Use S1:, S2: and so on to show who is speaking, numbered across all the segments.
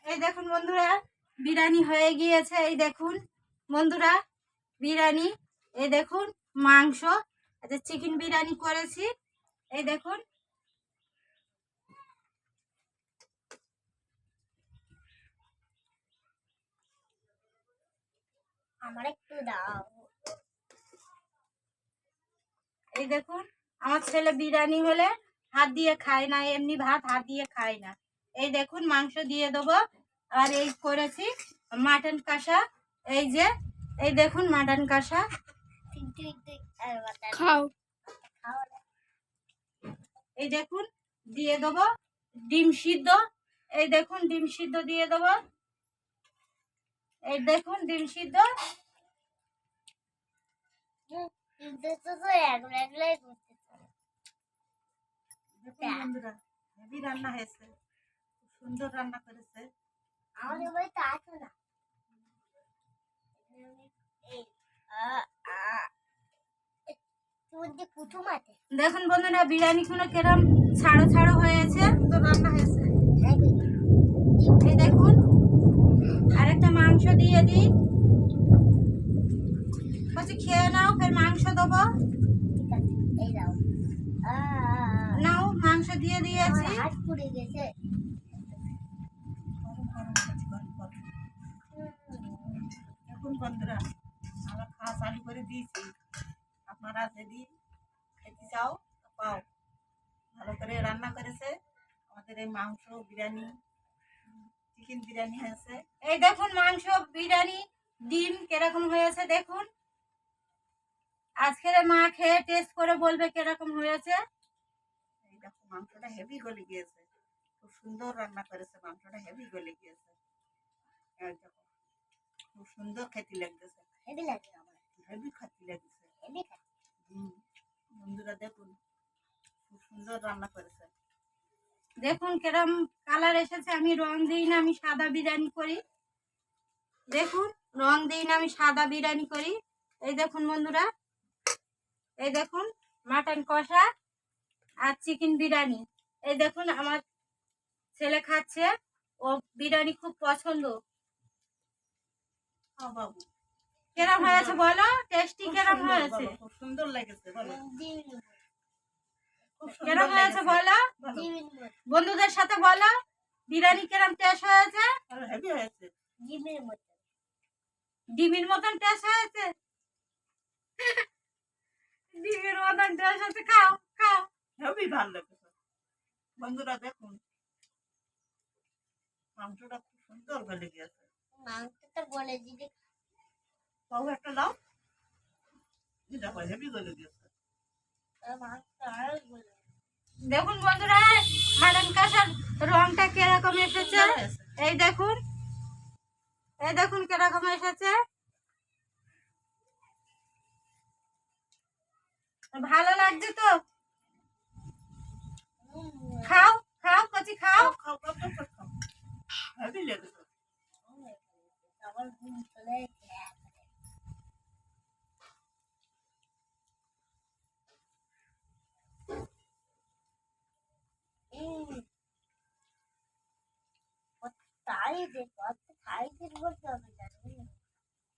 S1: এই দেখুন বন্ধুরা, বিরিয়ানি হয়ে গিয়েছে। এই দেখুন বন্ধুরা, বিরিয়ানি। এই দেখুন মাংস, চিকেন বিরিয়ানি করেছি। এই দেখুন,
S2: আমার একটু দাও।
S1: এই দেখুন, আমার ছেলে বিরিয়ানি হলে হাত দিয়ে খায় না, এমনি ভাত হাত দিয়ে খায় না। এই দেখুন মাংস দিয়ে দেবো। আর এই করেছি মাটন কষা। এই যে এই দেখুন মাটন কষা,
S2: খাও।
S1: এই দেখুন দিয়ে দেবো ডিম সিদ্ধ। এই দেখুন ডিম সিদ্ধ দিয়ে দেবো। এই দেখুন ডিম সিদ্ধ। হেভি রান্না হয়েছে, সুন্দর রান্না করেছে। দেখুন বন্ধুরা, বিরিয়ানি কোনো কেরম ছাড়ো ছাড়ো হয়েছে, সুন্দর রান্না হয়েছে। এই দেখুন আরেকটা মাংস দিয়ে দিই, বলছি খেয়ে নাও, ফের মাংস দেবো। নাও, মাংস দিয়ে দিয়েছি। দেখুন বন্ধুরা, আমরা খাওয়া চালু করে দিয়েছি। আপনারা যদি খেতে চাও পাও, ভালো করে রান্না করেছে। আমাদের এই মাংস বিরিয়ানি, চিকেন বিরিয়ানি হয়েছে। এই দেখুন মাংস বিরিয়ানি, ডিম কিরকম হয়েছে দেখুন। আজকের মা খেয়ে টেস্ট করে বলবে কিরকম হয়েছে। এই দেখো মাংসটা হেভি গলে গিয়েছে, খুব সুন্দর রান্না করেছে। মাংসটা হেভি গলে গিয়েছে। এই দেখো খুব সুন্দর খেতে লাগতেছে, হেভি লাগে, আমার হেভি খেতে লাগতেছে। বন্ধুরা দেখুন খুব সুন্দর রান্না করেছে। দেখুন কিরম কালার এসেছে। আমি রং দিই না, আমি সাদা বিরিয়ানি করি। দেখুন রং দিই না, আমি সাদা বিরিয়ানি করি। এই দেখুন বন্ধুরা, এই দেখুন মাটন কষা আর চিকেন বিরিয়ানি। এই দেখুন আমার ছেলে খাচ্ছে, ও বিরিয়ানি খুব পছন্দ। বাবু কেরম হয়েছে বলো, টেস্টি কেরম হয়েছে? খুব সুন্দর লেগেছে, বলো কেরম হয়েছে বলো, বন্ধুদের সাথে বলো বিরিয়ানি কেরম টেস্ট হয়েছে। হেভি হয়েছে, ডিমের মতন টেস্ট হয়েছে। ডিমের মতন টেস্ট হয়েছে, খাও খাও, হেভি ভালো লেগেছে। বন্ধুরা দেখুন মাংসটা খুব সুন্দর গলে গিয়েছে।
S2: মাংসটা বলে দিদি,
S1: পাও একটা দাও। দেখো হেভি গলে গিয়েছে। দেখুন বন্ধুরা, মাটন কষার রংটা কিরকম এসেছে। এই দেখুন, এই দেখুন কিরকম এসেছে। ভালো লাগছে তো? খাও খাও কচি, খাও খাও খাও খাও, হেভি লেগেছে।
S2: আবার ঘুম চলে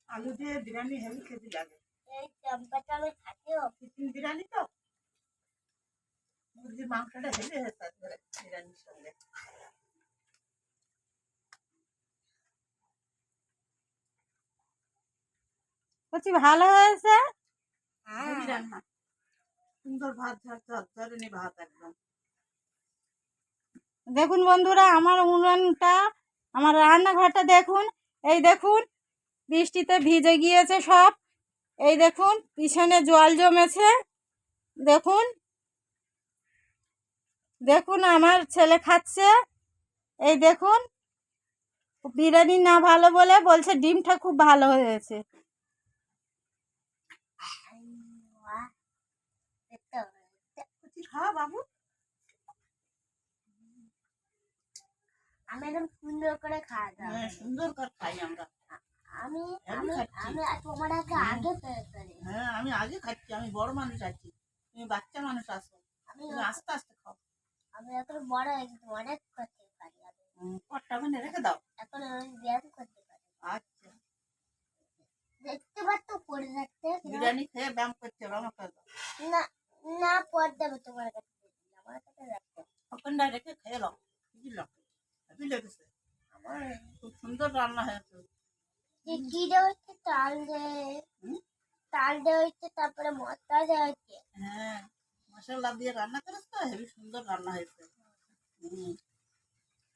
S1: আলু দিয়ে বিরিয়ানি হেভি খেতে লাগে।
S2: এই চামচাটা থাকেও
S1: চিকেন বিরিয়ানি তো, মুরগির মাংসটা হেভি হয়েছে বিরিয়ানির সঙ্গে। বলছি ভালো হয়েছে, হেভি রান্না, সুন্দর ভাত, ঝরঝরে ভাত একদম। দেখুন বন্ধুরা, আমার উনুনটা, আমার রান্নাঘরটা দেখুন। এই দেখুন বৃষ্টিতে ভিজে গিয়েছে সব। এই দেখুন পিছনে জল জমেছে। দেখুন দেখুন আমার ছেলে খাচ্ছে। এই দেখুন বিরিয়ানি না ভালো বলে বলছে ডিমটা খুব ভালো হয়েছে। খাওয়া বাবু,
S2: আমি একদম সুন্দর করে খাওয়া দাওয়া,
S1: সুন্দর করে খাই আমরা।
S2: আমি
S3: আমি
S2: আমি
S3: খাচ্ছি।
S2: আমি আর তোমার আগে আগে পেরে পেরে
S3: হ্যাঁ আমি আগে খাচ্ছি, আমি বড় মানুষ আছি, তুমি বাচ্চা মানুষ আছো,
S2: আমি
S3: তুমি আস্তে আস্তে খাও।
S2: আমি এখন বড় হয়ে গেছি, অনেক করতে পারি আমি।
S3: পরটা ওখানে রেখে দাও।
S2: এখন আমি ব্যায়াম করতে পারি।
S3: আচ্ছা,
S2: দেখতে পাচ্ছ পড়ে যাচ্ছে কিনা?
S3: বিরিয়ানি খেয়ে ব্যায়াম করতে হবে আমাকে দাও।
S2: না না, পড় দেবে তোমার কাছে, আমার কাছে রাখতে হবে।
S3: ওখানটা রেখে খেয়ে নাও, বুঝলাম, হেভি লেগেছে,
S2: আমার
S3: খুব সুন্দর রান্না হয়েছে।
S2: যে কি দেওয়া হচ্ছে,
S3: হুম?
S2: তাল দেওয়া হচ্ছে, তারপরে মশলা দেওয়া হচ্ছে।
S3: হ্যাঁ, মশলা দিয়ে রান্না করেছ তো, হেভি সুন্দর রান্না হয়েছে।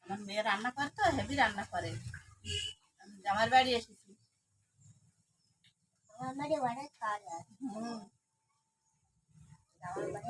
S3: আমার মেয়ে রান্না করে তো, হেভি রান্না করে। আমি জামার বাড়ি এসেছি।
S2: আমার বাড়ি অনেক কাজ আছে।
S3: হুম।
S2: আমার বাড়ি